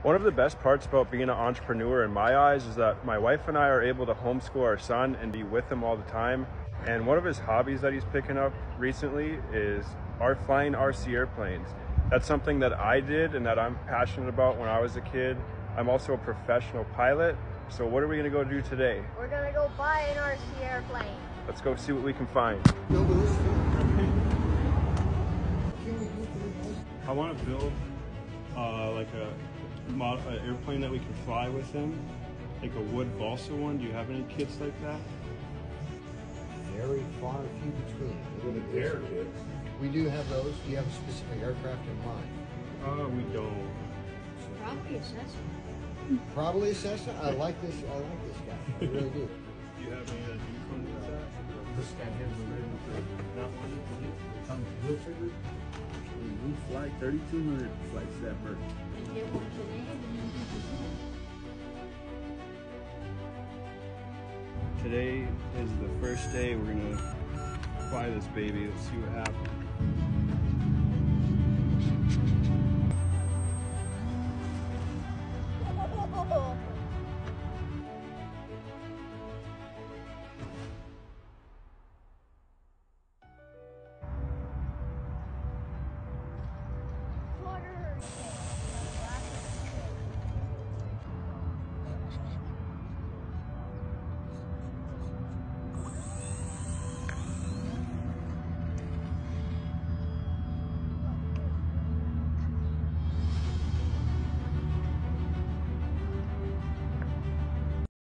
One of the best parts about being an entrepreneur in my eyes is that my wife and I are able to homeschool our son and be with him all the time. And one of his hobbies that he's picking up recently is flying RC airplanes. That's something that I did and that I'm passionate about when I was a kid. I'm also a professional pilot. So what are we gonna go do today? We're gonna go buy an RC airplane. Let's go see what we can find. I want to build like an airplane that we can fly with him, like a wood balsa one. Do you have any kits like that? Very far few between. With an air kit. We do have those. Do you have a specific aircraft in mind? We don't. Probably a Cessna. Probably a Cessna. I like this guy. I really do. Do you have any that do come with that? This guy has the ready for Not one. comes real figure. We fly 3,200 flights that bird. And get one today and Today is the first day we're gonna fly this baby. Let's see what happens.